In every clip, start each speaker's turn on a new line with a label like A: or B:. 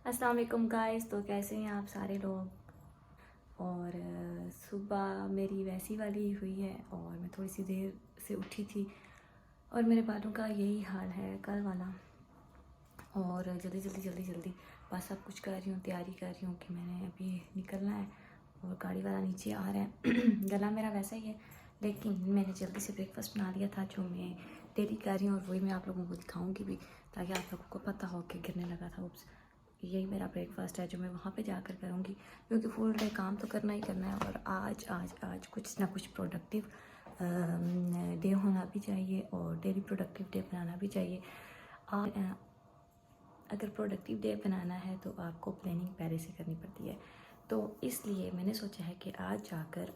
A: अस्सलाम वालेकुम गाइस। तो कैसे हैं आप सारे लोग। और सुबह मेरी वैसी वाली हुई है और मैं थोड़ी सी देर से उठी थी और मेरे बालों का यही हाल है कल वाला। और जल्दी जल्दी जल्दी जल्दी बस सब कुछ कर रही हूँ, तैयारी कर रही हूँ कि मैंने अभी निकलना है और गाड़ी वाला नीचे आ रहा है। गला मेरा वैसा ही है, लेकिन मैंने जल्दी से ब्रेकफास्ट बना लिया था जो मैं डेली कर रही हूँ और वही मैं आप लोगों को दिखाऊंगी भी, ताकि आप लोगों को पता हो कि गिरने लगा था। उप्स, यही मेरा ब्रेकफास्ट है जो मैं वहाँ पे जाकर करूँगी, क्योंकि फुल डे काम तो करना ही करना है। और आज आज आज कुछ ना कुछ प्रोडक्टिव डे होना भी चाहिए और डेली प्रोडक्टिव डे बनाना भी चाहिए। अगर प्रोडक्टिव डे बनाना है तो आपको प्लानिंग पहले से करनी पड़ती है। तो इसलिए मैंने सोचा है कि आज जाकर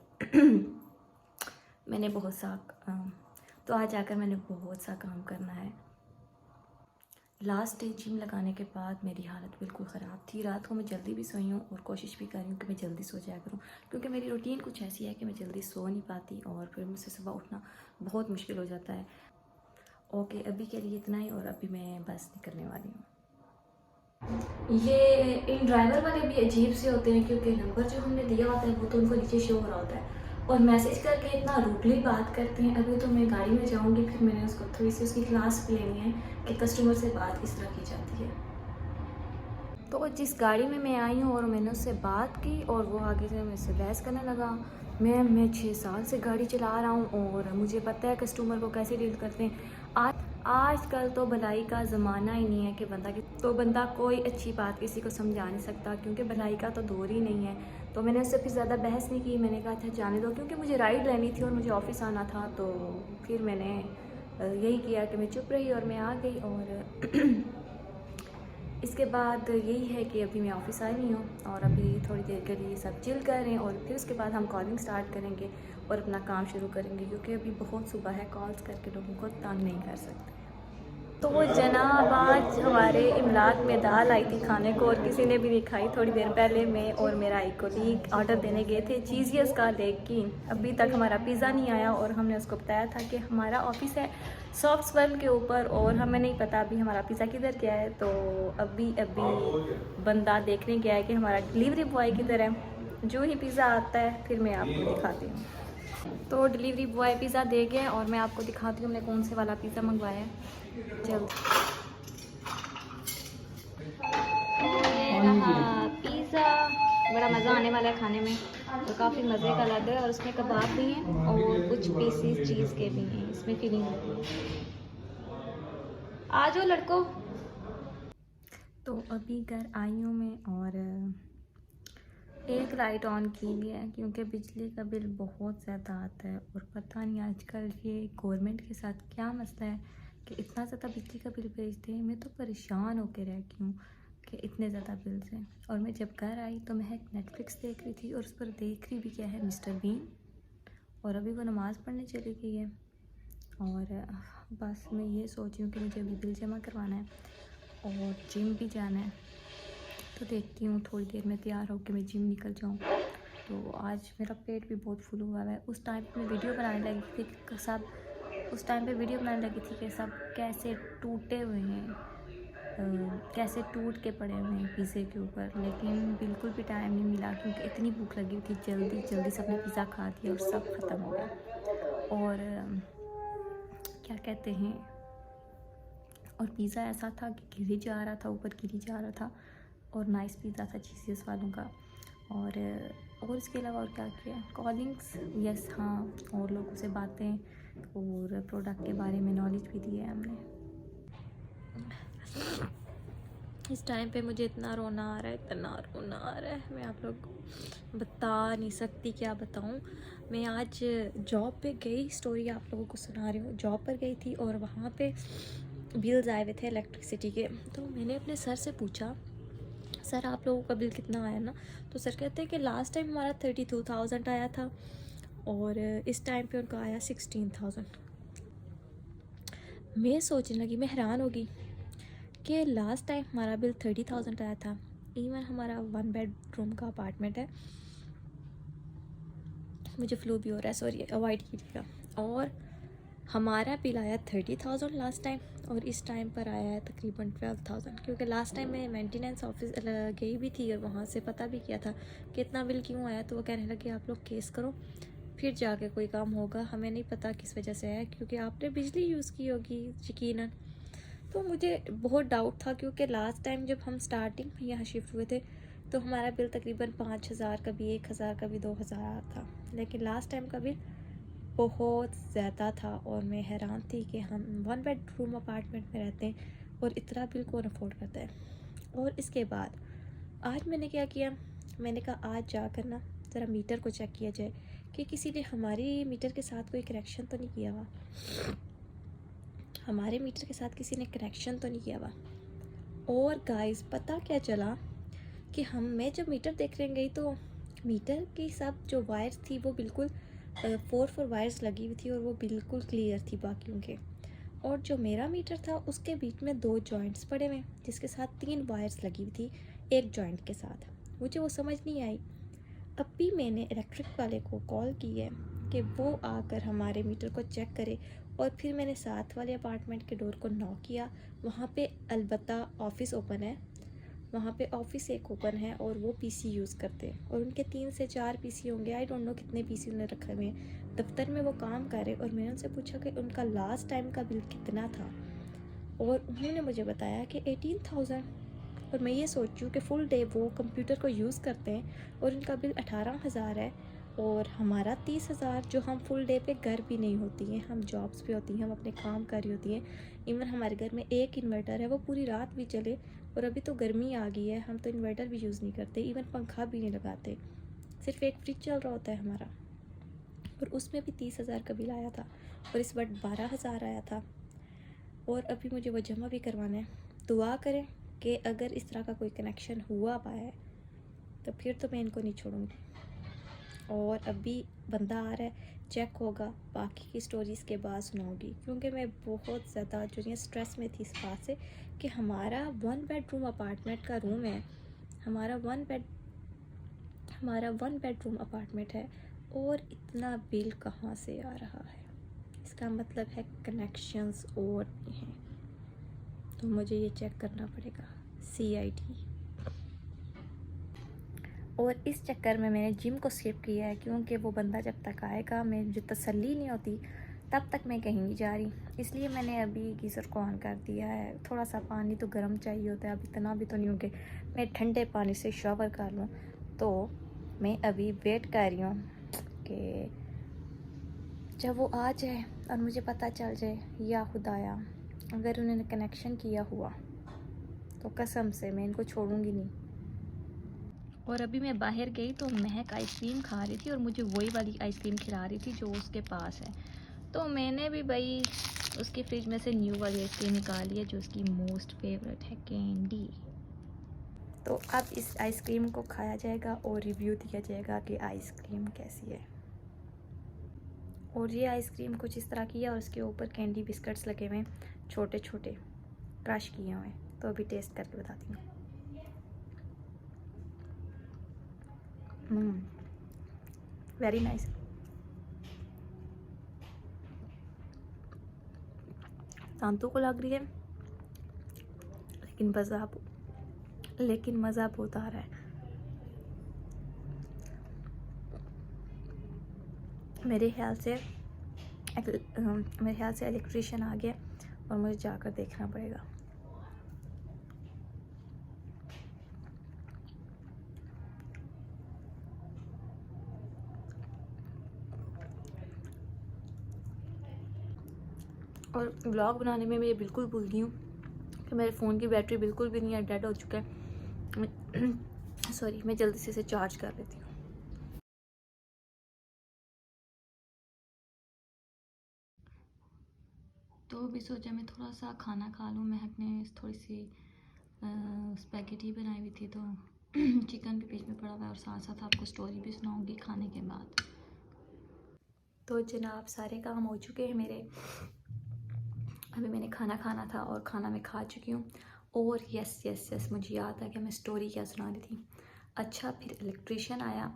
A: मैंने बहुत सा काम करना है। लास्ट डे जिम लगाने के बाद मेरी हालत बिल्कुल ख़राब थी। रात को मैं जल्दी भी सोई हूँ और कोशिश भी कर रही हूँ कि मैं जल्दी सो जाया करूँ, क्योंकि मेरी रूटीन कुछ ऐसी है कि मैं जल्दी सो नहीं पाती और फिर मुझसे सुबह उठना बहुत मुश्किल हो जाता है। ओके, अभी के लिए इतना ही और अभी मैं बस निकलने वाली हूँ। ये इन ड्राइवर वाले भी अजीब से होते हैं, क्योंकि नंबर जो हमने दिया होता है वो तो उनको नीचे शो हो रहा होता है और मैसेज करके इतना रूडली बात करते हैं। अभी तो मैं गाड़ी में जाऊँगी, फिर मैंने उसको थोड़ी सी उसकी क्लास लेनी है कि कस्टमर से बात किस तरह की जाती है। तो जिस गाड़ी में मैं आई हूँ और मैंने उससे बात की और वो आगे से मुझसे बहस करने लगा। मैं 6 साल से गाड़ी चला रहा हूँ और मुझे पता है कस्टमर को कैसे डील करते हैं। आजकल तो भलाई का ज़माना ही नहीं है कि बंदा कोई अच्छी बात किसी को समझा नहीं सकता, क्योंकि भलाई का तो दौर ही नहीं है। तो मैंने उससे फिर ज़्यादा बहस नहीं की। मैंने कहा था जाने दो, क्योंकि मुझे राइड लेनी थी और मुझे ऑफिस आना था। तो फिर मैंने यही किया कि मैं चुप रही और मैं आ गई। और इसके बाद यही है कि अभी मैं ऑफिस आई नहीं हूँ और अभी थोड़ी देर के लिए सब चिल कर रहे हैं और फिर उसके बाद हम कॉलिंग स्टार्ट करेंगे और अपना काम शुरू करेंगे, क्योंकि अभी बहुत सुबह है, कॉल्स करके लोगों को तंग नहीं कर सकते। तो जनाब, आज हमारे इमलाक में दाल आई थी खाने को और किसी ने भी नहीं खाई। थोड़ी देर पहले मैं और मेरा एक कोलीग ऑर्डर देने गए थे चीज़ियस का, लेकिन अभी तक हमारा पिज़्ज़ा नहीं आया और हमने उसको बताया था कि हमारा ऑफिस है सॉफ्ट स्वर्ल के ऊपर और हमें नहीं पता अभी हमारा पिज़्ज़ा किधर गया है। तो अभी बंदा देखने गया है कि हमारा डिलीवरी बॉय किधर है। जो ही पिज़्ज़ा आता है फिर मैं आपको दिखाती हूँ। तो डिलीवरी बॉय पिज़्ज़ा दे गया और मैं आपको दिखाती हूँ हमने कौन से वाला पिज़्ज़ा मंगवाया है। जल्द ये रहा पिज़्ज़ा, बड़ा मज़ा आने वाला है खाने में। तो काफ़ी मज़े का लग रहा है और उसमें कबाब भी हैं और कुछ पीसीस चीज़ के भी हैं, इसमें फीलिंग होती है। आ जाओ लड़कों। तो अभी घर आई हूँ मैं और एक लाइट ऑन की हुई है, क्योंकि बिजली का बिल बहुत ज़्यादा आता है और पता नहीं आजकल ये गवर्नमेंट के साथ क्या मसला है कि इतना ज़्यादा बिजली का बिल भेजते हैं। मैं तो परेशान होकर रह गई हूँ कि इतने ज़्यादा बिल्स हैं। और मैं जब घर आई तो मैं नेटफ्लिक्स देख रही थी और उस पर देख रही भी क्या है, मिस्टर बीन। और अभी वो नमाज़ पढ़ने चली गई है और बस मैं ये सोच रही हूँ कि मुझे अभी बिल जमा करवाना है और जिम भी जाना है। तो देखती हूँ थोड़ी देर में तैयार होकर मैं जिम निकल जाऊँ। तो आज मेरा पेट भी बहुत फुल हुआ है। उस टाइम पे मैं वीडियो बनाने लगी थी कि सब कैसे टूटे हुए हैं, कैसे टूट के पड़े हुए हैं पिज़्ज़े के ऊपर। लेकिन बिल्कुल भी टाइम नहीं मिला, क्योंकि इतनी भूख लगी थी। जल्दी जल्दी सबने पिज़्ज़ा खा दिया और सब ख़त्म हो गया। और क्या कहते हैं, और पिज़्ज़ा ऐसा था कि गिरी जा रहा था, ऊपर गिरी जा रहा था। और नाइस पिज़्ज़ा था चीज़ियस वालों का। और इसके अलावा और क्या किया, कॉलिंग्स, यस हाँ, और लोगों से बातें और प्रोडक्ट के बारे में नॉलेज भी दी है हमने। इस टाइम पे मुझे इतना रोना आ रहा है, मैं आप लोग को बता नहीं सकती क्या बताऊं। मैं आज जॉब पे गई, स्टोरी आप लोगों को सुना रही हूँ। जॉब पर गई थी और वहाँ पे बिल्स आए हुए थे इलेक्ट्रिसिटी के। तो मैंने अपने सर से पूछा, सर आप लोगों का बिल कितना आया ना। तो सर कहते हैं कि लास्ट टाइम हमारा 32,000 आया था और इस टाइम पे उनका आया 16,000। मैं सोचने लगी, मैं हैरान होगी कि लास्ट टाइम हमारा बिल 30,000 आया था। इवन हमारा 1 बेडरूम का अपार्टमेंट है। मुझे फ्लू भी हो रहा है, सॉरी अवॉइड कीजिएगा। और हमारा बिल आया 30,000 लास्ट टाइम, और इस टाइम पर आया है तकरीबन 12,000, क्योंकि लास्ट टाइम मैं मेंटेनेंस ऑफिस गई भी थी और वहाँ से पता भी किया था कि इतना बिल क्यों आया। तो वो कहने लगे आप लोग केस करो, फिर जाके कोई काम होगा, हमें नहीं पता किस वजह से आया, क्योंकि आपने बिजली यूज़ की होगी यकीनन। तो मुझे बहुत डाउट था, क्योंकि लास्ट टाइम जब हम स्टार्टिंग में यहाँ शिफ्ट हुए थे तो हमारा बिल तकरीबन 5,000 कभी 1,000 कभी 2,000 था, लेकिन लास्ट टाइम का बिल बहुत ज़्यादा था। और मैं हैरान थी कि हम 1 बेडरूम अपार्टमेंट में रहते हैं और इतना बिल कौन अफोर्ड करता है। और इसके बाद आज मैंने क्या किया, मैंने कहा आज जाकर ना ज़रा मीटर को चेक किया जाए कि किसी ने हमारी मीटर के साथ कोई कनेक्शन तो नहीं किया हुआ, हमारे मीटर के साथ किसी ने कनेक्शन तो नहीं किया हुआ। और गाइस पता क्या चला कि मैं जब मीटर देखने गई तो मीटर की सब जो वायर्स थी वो बिल्कुल 4 वायर्स लगी हुई थी और वो बिल्कुल क्लियर थी बाकियों के। और जो मेरा मीटर था उसके बीच में 2 जॉइंट्स पड़े हुए जिसके साथ 3 वायर्स लगी हुई थी एक जॉइंट के साथ। मुझे वो समझ नहीं आई। अब भी मैंने इलेक्ट्रिक वाले को कॉल की है कि वो आकर हमारे मीटर को चेक करे, और फिर मैंने साथ वाले अपार्टमेंट के डोर को नॉक किया। वहाँ पे अलबत्ता ऑफिस ओपन है, वहाँ पे ऑफिस एक ओपन है और वो पीसी यूज़ करते हैं, और उनके 3 से 4 पीसी होंगे, आई डोंट नो कितने पीसी उन्होंने रखे हुए हैं। दफ्तर में वो काम कर रहे, और मैंने उनसे पूछा कि उनका लास्ट टाइम का बिल कितना था, और उन्होंने मुझे बताया कि 18,000। और मैं ये सोच रही हूँ कि फुल डे वो कंप्यूटर को यूज़ करते हैं और उनका बिल 18,000 है, और हमारा 30,000, जो हम फुल डे पे घर भी नहीं होती हैं, हम जॉब्स पे होती हैं, हम अपने काम कर रही होती हैं। इवन हमारे घर में एक इन्वर्टर है, वो पूरी रात भी चले, और अभी तो गर्मी आ गई है, हम तो इन्वर्टर भी यूज़ नहीं करते, इवन पंखा भी नहीं लगाते, सिर्फ एक फ्रिज चल रहा होता है हमारा, और उसमें भी 30,000 का बिल आया था, और इस बार 12,000 आया था। और अभी मुझे वो जमा भी करवाना है। दुआ करें कि अगर इस तरह का कोई कनेक्शन हुआ पाया है तो फिर तो मैं इनको नहीं छोड़ूंगी। और अभी बंदा आ रहा है, चेक होगा, बाकी की स्टोरीज़ के बाद सुनाऊंगी, क्योंकि मैं बहुत ज़्यादा जो है स्ट्रेस में थी इस बात से कि हमारा 1 बेडरूम अपार्टमेंट का रूम है, हमारा वन बेडरूम अपार्टमेंट है, और इतना बिल कहाँ से आ रहा है। इसका मतलब है कनेक्शंस और नहीं हैं, तो मुझे ये चेक करना पड़ेगा CID। और इस चक्कर में मैंने जिम को स्किप किया है, क्योंकि वो बंदा जब तक आएगा मुझे तसल्ली नहीं होती, तब तक मैं कहीं नहीं जा रही। इसलिए मैंने अभी गीज़र को ऑन कर दिया है। थोड़ा सा पानी तो गर्म चाहिए होता है, अब इतना भी तो नहीं हो कि मैं ठंडे पानी से शॉवर कर लूँ। तो मैं अभी वेट कर रही हूँ कि जब वो आ जाए और मुझे पता चल जाए, या खुदाया अगर उन्होंने कनेक्शन किया हुआ तो कसम से मैं इनको छोड़ूंगी नहीं। और अभी मैं बाहर गई तो महक आइसक्रीम खा रही थी, और मुझे वही वाली आइसक्रीम खिला रही थी जो उसके पास है। तो मैंने भी भाई उसके फ्रिज में से न्यू वाली आइसक्रीम निकाली है जो उसकी मोस्ट फेवरेट है, कैंडी। तो अब इस आइसक्रीम को खाया जाएगा और रिव्यू दिया जाएगा कि आइसक्रीम कैसी है। और ये आइसक्रीम कुछ इस तरह की है, और उसके ऊपर कैंडी बिस्किट्स लगे हुए हैं छोटे छोटे क्रश किए हुए हैं। तो अभी टेस्ट करके बताती हूँ। Very nice. दांतों को लग रही है, लेकिन मज़ा बहुत आ रहा है। मेरे ख्याल से इलेक्ट्रिशियन आ गया और मुझे जाकर देखना पड़ेगा। और व्लॉग बनाने में मैं ये बिल्कुल भूल गई हूँ कि मेरे फ़ोन की बैटरी बिल्कुल भी नहीं है, डेड हो चुका है। सॉरी, मैं जल्दी से इसे चार्ज कर लेती हूँ। तो अभी सोचा मैं थोड़ा सा खाना खा लूँ। महक ने थोड़ी सी स्पैगेटी बनाई हुई थी, तो चिकन भी बीच में पड़ा हुआ है, और साथ साथ आपको स्टोरी भी सुनाऊंगी खाने के बाद। तो जनाब सारे काम हो चुके हैं मेरे। अभी मैंने खाना खाना था और खाना मैं खा चुकी हूँ। और यस मुझे याद आ गया मैं स्टोरी क्या सुना रही थी। अच्छा, फिर इलेक्ट्रिशियन आया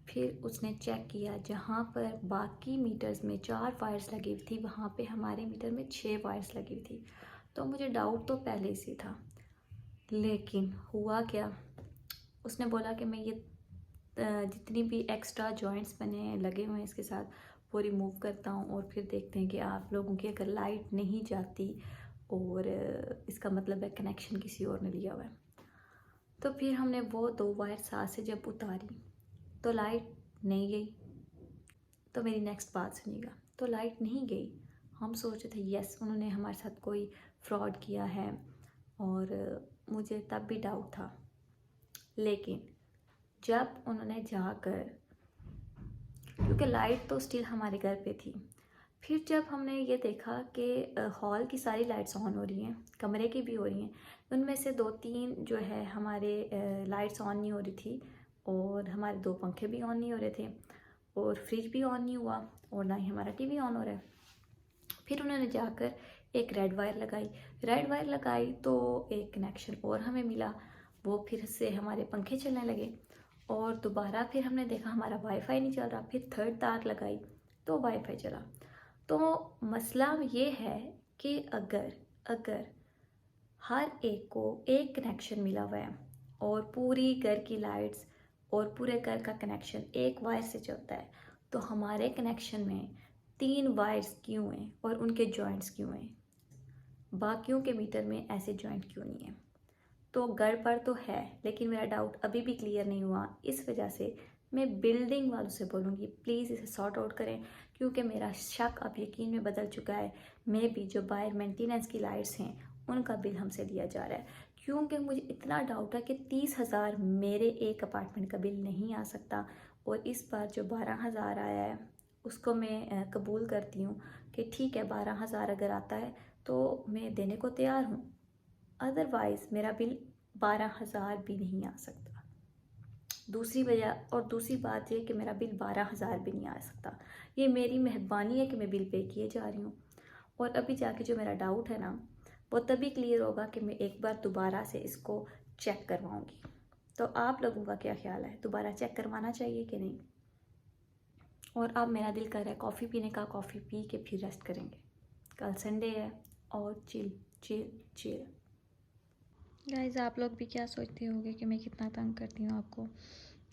A: फिर उसने चेक किया जहाँ पर बाकी मीटर्स में 4 वायर्स लगी हुई थी, वहाँ पे हमारे मीटर में 6 वायर्स लगी हुई थी। तो मुझे डाउट तो पहले से था, लेकिन हुआ क्या, उसने बोला कि मैं ये जितनी भी एक्स्ट्रा जॉइंट्स बने लगे हुए हैं इसके साथ वो रिमूव करता हूँ, और फिर देखते हैं कि आप लोगों की अगर लाइट नहीं जाती और इसका मतलब है कनेक्शन किसी और ने लिया हुआ है। तो फिर हमने वो 2 वायर साथ से जब उतारी तो लाइट नहीं गई। तो मेरी नेक्स्ट बात सुनिएगा, तो लाइट नहीं गई। हम सोच रहे थे यस उन्होंने हमारे साथ कोई फ्रॉड किया है, और मुझे तब भी डाउट था। लेकिन जब उन्होंने जाकर, क्योंकि लाइट तो स्टिल हमारे घर पे थी, फिर जब हमने ये देखा कि हॉल की सारी लाइट्स ऑन हो रही हैं, कमरे की भी हो रही हैं, उनमें से 2-3 जो है हमारे लाइट्स ऑन नहीं हो रही थी, और हमारे 2 पंखे भी ऑन नहीं हो रहे थे, और फ्रिज भी ऑन नहीं हुआ, और ना ही हमारा टीवी ऑन हो रहा है। फिर उन्होंने जाकर एक रेड वायर लगाई तो एक कनेक्शन और हमें मिला, वो फिर से हमारे पंखे चलने लगे। और दोबारा फिर हमने देखा हमारा वाईफाई नहीं चल रहा, फिर थर्ड तार लगाई तो वाईफाई चला। तो मसला ये है कि अगर हर एक को एक कनेक्शन मिला हुआ है और पूरी घर की लाइट्स और पूरे घर का कनेक्शन एक वायर से चलता है, तो हमारे कनेक्शन में 3 वायर्स क्यों हैं और उनके जॉइंट्स क्यों हैं? बाकियों के मीटर में ऐसे जॉइंट क्यों नहीं है? तो गड़बड़ तो है, लेकिन मेरा डाउट अभी भी क्लियर नहीं हुआ। इस वजह से मैं बिल्डिंग वालों से बोलूँगी प्लीज़ इसे सॉर्ट आउट करें, क्योंकि मेरा शक अब यकीन में बदल चुका है। मे भी जो बाहर मेंटेनेंस की लाइट्स हैं उनका बिल हमसे लिया जा रहा है, क्योंकि मुझे इतना डाउट है कि 30,000 मेरे एक अपार्टमेंट का बिल नहीं आ सकता, और इस बार जो 12,000 आया है उसको मैं कबूल करती हूँ कि ठीक है 12,000 अगर आता है तो मैं देने को तैयार हूँ, अदरवाइज़ मेरा बिल 12,000 भी नहीं आ सकता। दूसरी बात यह कि मेरा बिल 12,000 भी नहीं आ सकता। ये मेरी मेहरबानी है कि मैं बिल पे किए जा रही हूँ, और अभी जाके जो मेरा डाउट है ना वो तभी क्लियर होगा कि मैं एक बार दोबारा से इसको चेक करवाऊँगी। तो आप लोगों का क्या ख्याल है, दोबारा चेक करवाना चाहिए कि नहीं? और अब मेरा दिल कर रहा है कॉफ़ी पीने का, कॉफ़ी पी के फिर रेस्ट करेंगे। कल संडे है और चिल चिल चिल। गाइज़ आप लोग भी क्या सोचते होंगे कि मैं कितना तंग करती हूँ आपको।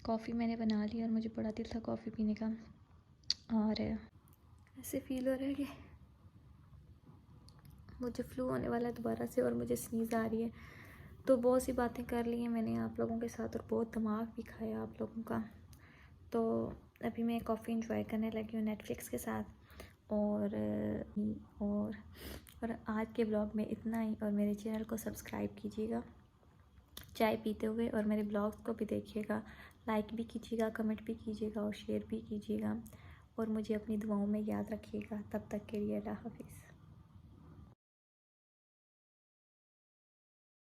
A: कॉफ़ी मैंने बना ली और मुझे बड़ा दिल था कॉफ़ी पीने का, और ऐसे फील हो रहा है कि मुझे फ्लू होने वाला है दोबारा से, और मुझे स्नीज़ आ रही है। तो बहुत सी बातें कर ली हैं मैंने आप लोगों के साथ, और बहुत दिमाग भी खाया आप लोगों का। तो अभी मैं कॉफ़ी इंजॉय करने लगी हूँ नेटफ्लिक्स के साथ, और आज के ब्लॉग में इतना ही। और मेरे चैनल को सब्सक्राइब कीजिएगा चाय पीते हुए, और मेरे ब्लॉग्स को भी देखिएगा, लाइक भी कीजिएगा, कमेंट भी कीजिएगा और शेयर भी कीजिएगा, और मुझे अपनी दुआओं में याद रखिएगा। तब तक के लिए अल्लाह हाफिज़।